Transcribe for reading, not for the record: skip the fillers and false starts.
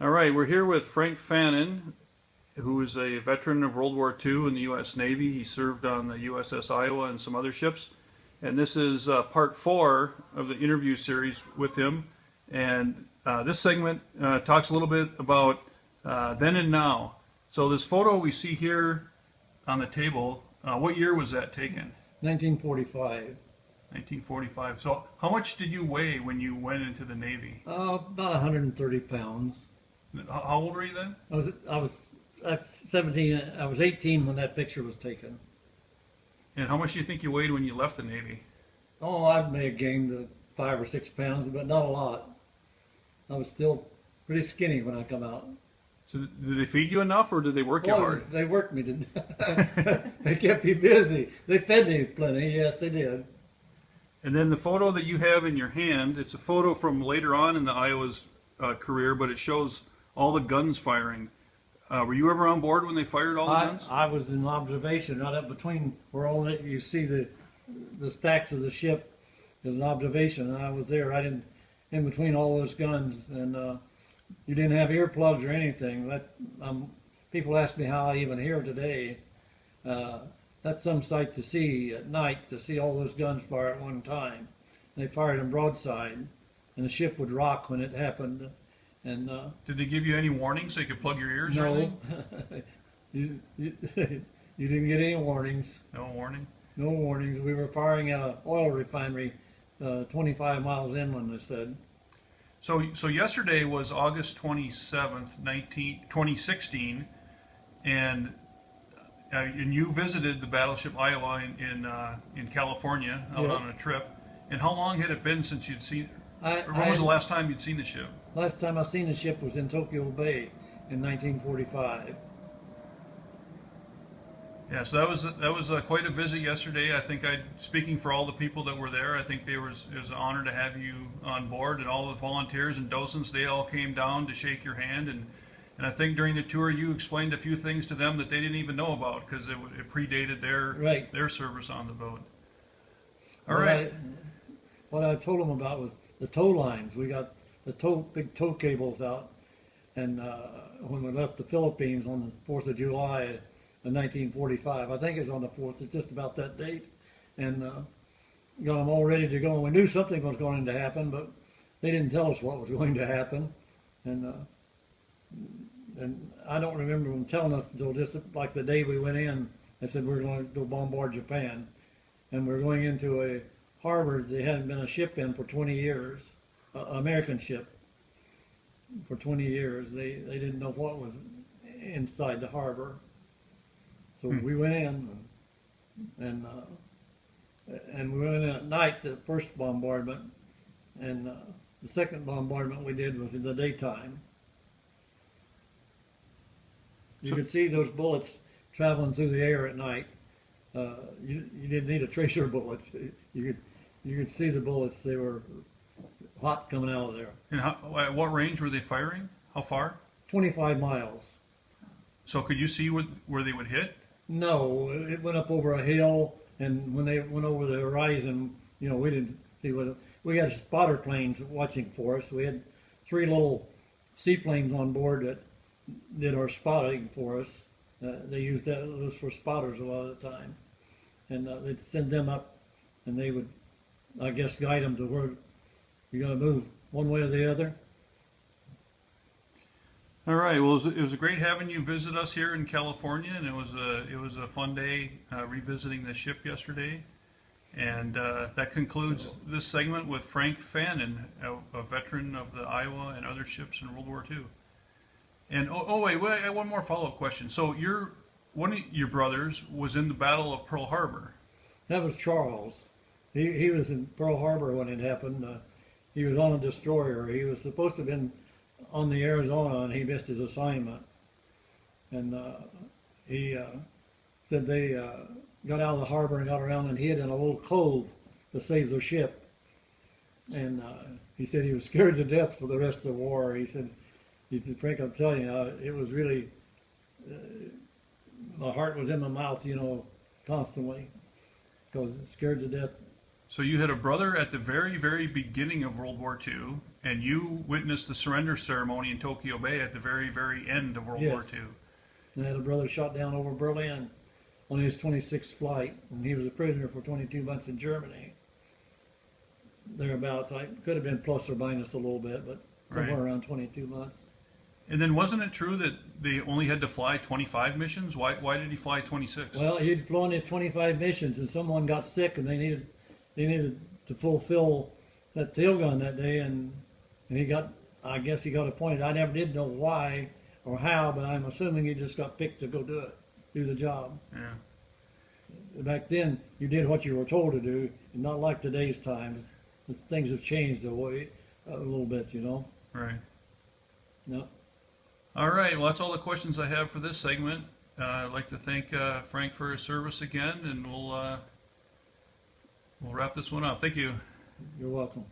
All right, we're here with Frank Fannin, who is a veteran of World War II in the U.S. Navy. He served on the USS Iowa and some other ships. And this is part 4 of the interview series with him. And this segment talks a little bit about then and now. So this photo we see here on the table, what year was that taken? 1945. 1945. So how much did you weigh when you went into the Navy? About 130 pounds. How old were you then? I was 17. I was 18 when that picture was taken. And how much do you think you weighed when you left the Navy? Oh, I may have gained 5 or 6 pounds, but not a lot. I was still pretty skinny when I come out. So did they feed you enough, or did they work you hard? They worked me. They kept me busy. They fed me plenty. Yes, they did. And then the photo that you have in your hand, it's a photo from later on in the Iowa's career, but it shows all the guns firing. Were you ever on board when they fired all the guns? I was in observation right up between where all that you see the stacks of the ship is an observation, and I was there right in between all those guns, and you didn't have earplugs or anything. People ask me how I even hear today. That's some sight to see at night, to see all those guns fire at one time. They fired them broadside, and the ship would rock when it happened. And did they give you any warnings so you could plug your ears? Or no, anything? you didn't get any warnings. No warning. No warnings. We were firing at an oil refinery 25 miles inland, they said. So yesterday was August 27th, 2016, and you visited the Battleship Iowa in California out on a trip. And how long had it been since you'd seen? When was the last time you'd seen the ship? Last time I seen the ship was in Tokyo Bay in 1945. Yeah, so that was quite a visit yesterday. I think speaking for all the people that were there, I think it was an honor to have you on board, and all the volunteers and docents, they all came down to shake your hand, and I think during the tour you explained a few things to them that they didn't even know about because it predated their service on the boat. All right. What I told them about was the tow lines. We got the big tow cables out, and when we left the Philippines on the 4th of July in 1945, I think it was on the 4th, it's just about that date, and got them all ready to go. And we knew something was going to happen, but they didn't tell us what was going to happen, and I don't remember them telling us until just like the day we went in. They said we're going to go bombard Japan, and we're going into a harbor there hadn't been a ship in for 20 years, American ship. For 20 years, they didn't know what was inside the harbor. So we went in, and we went in at night, the first bombardment, and the second bombardment we did was in the daytime. You could see those bullets traveling through the air at night. You didn't need a tracer bullet. You could see the bullets. They were hot coming out of there. And at what range were they firing? How far? 25 miles. So could you see where they would hit? No, it went up over a hill, and when they went over the horizon, we didn't see what. We had spotter planes watching for us. We had 3 little seaplanes on board that did our spotting for us. They used those for spotters a lot of the time, and they'd send them up, and they would, I guess, guide them to where you're going to move one way or the other. All right. Well, it was great having you visit us here in California, and it was a fun day revisiting the ship yesterday. And that concludes this segment with Frank Fannin, a veteran of the Iowa and other ships in World War II. And wait, I have one more follow-up question. So one of your brothers was in the Battle of Pearl Harbor. That was Charles. He was in Pearl Harbor when it happened. He was on a destroyer. He was supposed to have been on the Arizona, and he missed his assignment. And he said they got out of the harbor and got around and hid in a little cove to save their ship. And he said he was scared to death for the rest of the war. He said, Frank, I'm telling you, it was really, my heart was in my mouth, constantly, because scared to death So you had a brother at the very, very beginning of World War II, and you witnessed the surrender ceremony in Tokyo Bay at the very, very end of World War Yes. II. And I had a brother shot down over Berlin on his 26th flight, and he was a prisoner for 22 months in Germany. Thereabouts. I could have been plus or minus a little bit, but somewhere Right. around 22 months. And then wasn't it true that they only had to fly 25 missions? Why did he fly 26? Well, he'd flown his 25 missions, and someone got sick, and they needed to fulfill that tail gun that day, and he got, I guess he got appointed. I never did know why or how, but I'm assuming he just got picked to go do the job. Yeah. Back then, you did what you were told to do, and not like today's times. Things have changed a little bit, you know. Right. No. All right. Well, that's all the questions I have for this segment. I'd like to thank Frank for his service again, and we'll wrap this one up. Thank you. You're welcome.